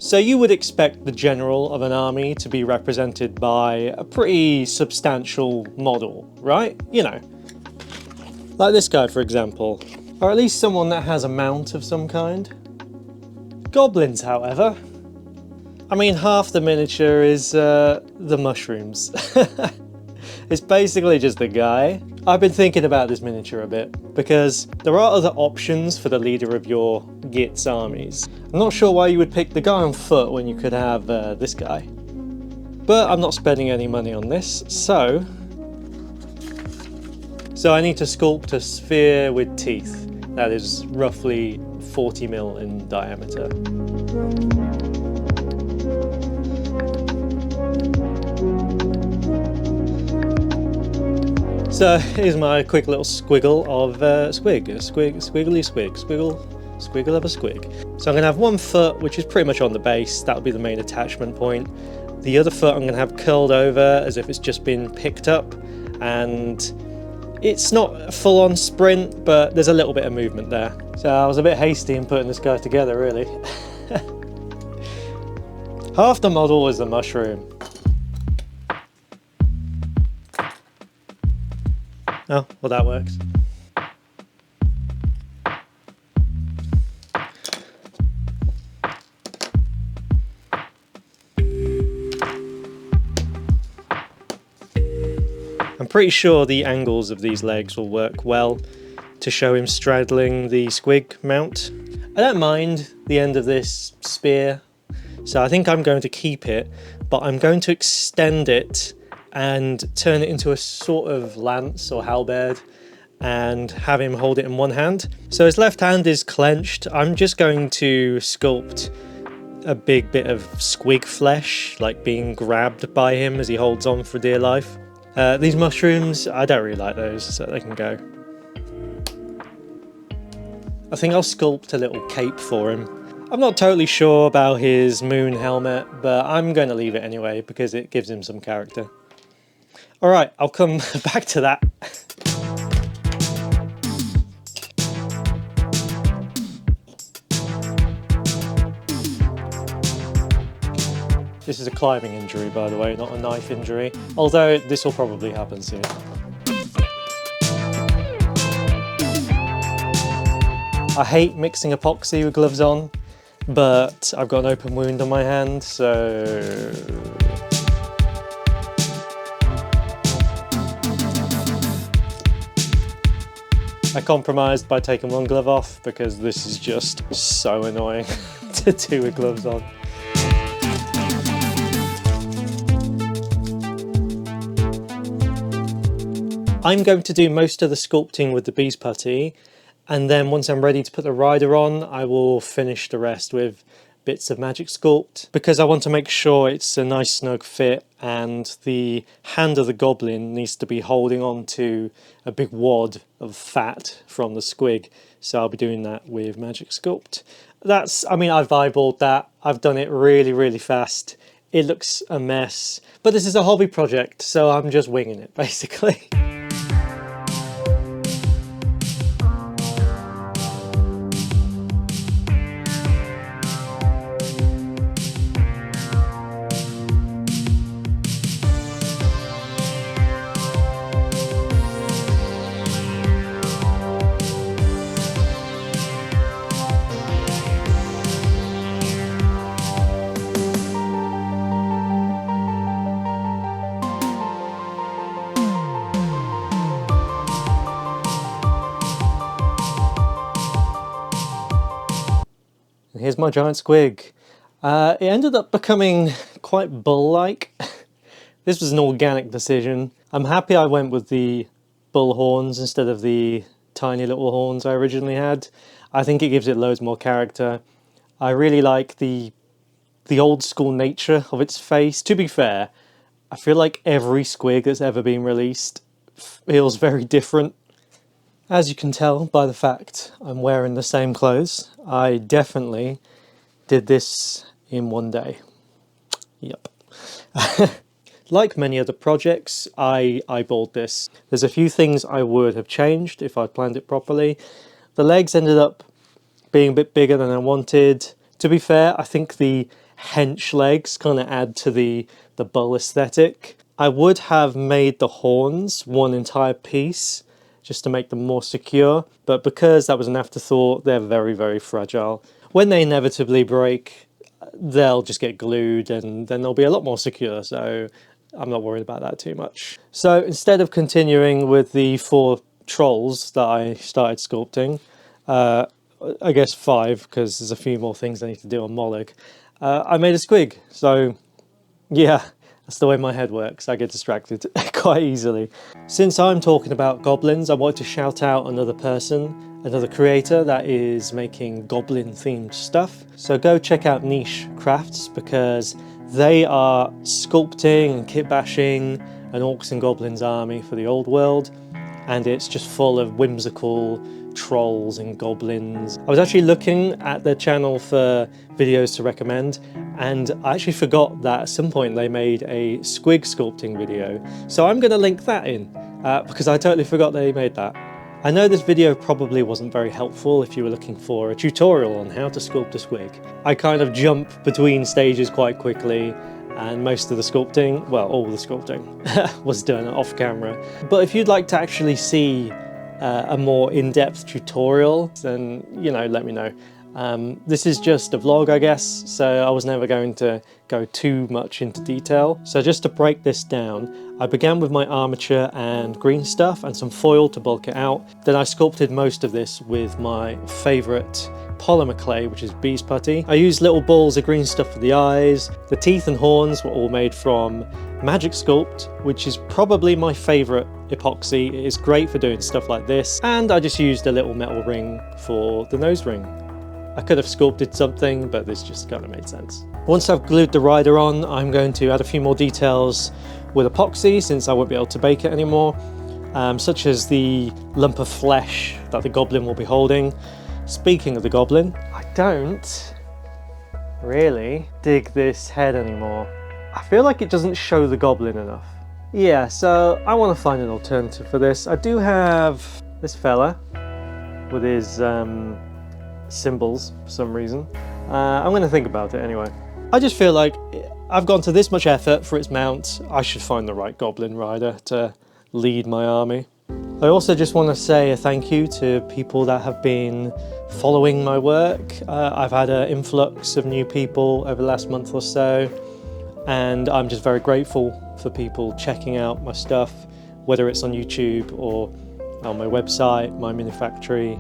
So you would expect the general of an army to be represented by a pretty substantial model, right? You know, like this guy, for example, or at least someone that has a mount of some kind. Goblins, however, I mean, half the miniature is the mushrooms. It's basically just a guy. I've been thinking about this miniature a bit, because there are other options for the leader of your Gitz armies. I'm not sure why you would pick the guy on foot when you could have this guy. But I'm not spending any money on this, so I need to sculpt a sphere with teeth that is roughly 40 mil in diameter. So here's my quick little squiggle of squiggle of a squig. So I'm going to have one foot, which is pretty much on the base. That'll be the main attachment point. The other foot I'm going to have curled over as if it's just been picked up, and it's not a full-on sprint, but there's a little bit of movement there. So I was a bit hasty in putting this guy together, really. Half the model was the mushroom. Oh, well, that works. I'm pretty sure the angles of these legs will work well to show him straddling the squig mount. I don't mind the end of this spear, so I think I'm going to keep it, but I'm going to extend it and turn it into a sort of lance or halberd and have him hold it in one hand. So his left hand is clenched. I'm just going to sculpt a big bit of squig flesh, like being grabbed by him as he holds on for dear life. These mushrooms, I don't really like those, so they can go. I think I'll sculpt a little cape for him. I'm not totally sure about his moon helmet, but I'm going to leave it anyway because it gives him some character. Alright, I'll come back to that. This is a climbing injury, by the way, not a knife injury, although this will probably happen soon. I hate mixing epoxy with gloves on, but I've got an open wound on my hand, so I compromised by taking one glove off because this is just so annoying to do with gloves on. I'm going to do most of the sculpting with the bees putty, and then once I'm ready to put the rider on, I will finish the rest with bits of magic sculpt, because I want to make sure it's a nice snug fit and the hand of the goblin needs to be holding on to a big wad of fat from the squig, so I'll be doing that with magic sculpt. I mean, I've eyeballed that, I've done it really fast, it looks a mess, but this is a hobby project, so I'm just winging it basically. Here's my giant squig. It ended up becoming quite bull-like. This was an organic decision. I'm happy I went with the bull horns instead of the tiny little horns I originally had. I think it gives it loads more character. I really like the old school nature of its face. To be fair, I feel like every squig that's ever been released feels very different. As you can tell by the fact I'm wearing the same clothes, I definitely did this in one day. Yep. Like many other projects, I eyeballed this. There's a few things I would have changed if I'd planned it properly. The legs ended up being a bit bigger than I wanted. To be fair, I think the hench legs kind of add to the bull aesthetic. I would have made the horns one entire piece just to make them more secure, but because that was an afterthought, they're very, very fragile. When they inevitably break, they'll just get glued and then they'll be a lot more secure, so I'm not worried about that too much. So instead of continuing with the 4 trolls that I started sculpting, I guess 5, because there's a few more things I need to do on Moloch, I made a squig. So yeah, that's the way my head works. I get distracted quite easily. Since I'm talking about goblins, I wanted to shout out another person, another creator that is making goblin themed stuff. So go check out Niche Crafts, because they are sculpting and kit bashing an orcs and goblins army for the old world, and it's just full of whimsical trolls and goblins. I was actually looking at their channel for videos to recommend, and I actually forgot that at some point they made a squig sculpting video. So I'm going to link that in, because I totally forgot they made that. I know this video probably wasn't very helpful if you were looking for a tutorial on how to sculpt a squig. I kind of jump between stages quite quickly, and most of the sculpting, well, all the sculpting, was done off camera. But if you'd like to actually see a more in-depth tutorial, then, you know, let me know. This is just a vlog, I guess, so I was never going to go too much into detail. So just to break this down, I began with my armature and green stuff and some foil to bulk it out. Then I sculpted most of this with my favourite polymer clay, which is bees putty. I used little balls of green stuff for the eyes. The teeth and horns were all made from Magic Sculpt, which is probably my favourite epoxy. It is great for doing stuff like this. And I just used a little metal ring for the nose ring. I could have sculpted something, but this just kind of made sense. Once I've glued the rider on, I'm going to add a few more details with epoxy, since I won't be able to bake it anymore, such as the lump of flesh that the goblin will be holding. Speaking of the goblin, I don't really dig this head anymore. I feel like it doesn't show the goblin enough. Yeah, so I want to find an alternative for this. I do have this fella with his symbols for some reason. I'm going to think about it anyway. I just feel like I've gone to this much effort for its mount. I should find the right goblin rider to lead my army. I also just want to say a thank you to people that have been following my work. I've had an influx of new people over the last month or so, and I'm just very grateful for people checking out my stuff, whether it's on YouTube or on my website, my mini factory.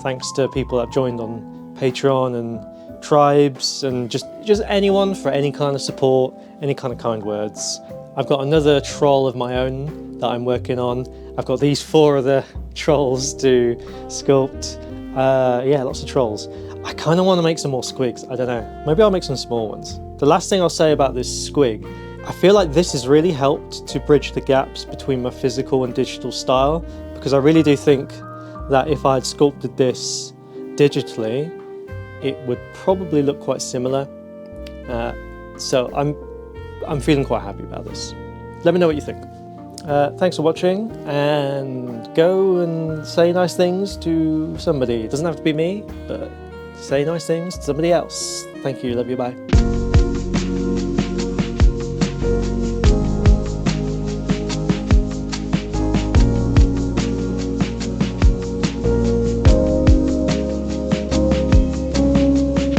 Thanks to people that joined on Patreon and Tribes, and just anyone for any kind of support, any kind of kind words. I've got another troll of my own that I'm working on. I've got these 4 other trolls to sculpt. Yeah, lots of trolls. I kind of want to make some more squigs. I don't know. Maybe I'll make some small ones. The last thing I'll say about this squig, I feel like this has really helped to bridge the gaps between my physical and digital style, because I really do think that if I'd sculpted this digitally, it would probably look quite similar. So I'm feeling quite happy about this. Let me know what you think. Thanks for watching, and go and say nice things to somebody. It doesn't have to be me, but say nice things to somebody else. Thank you, love you, bye.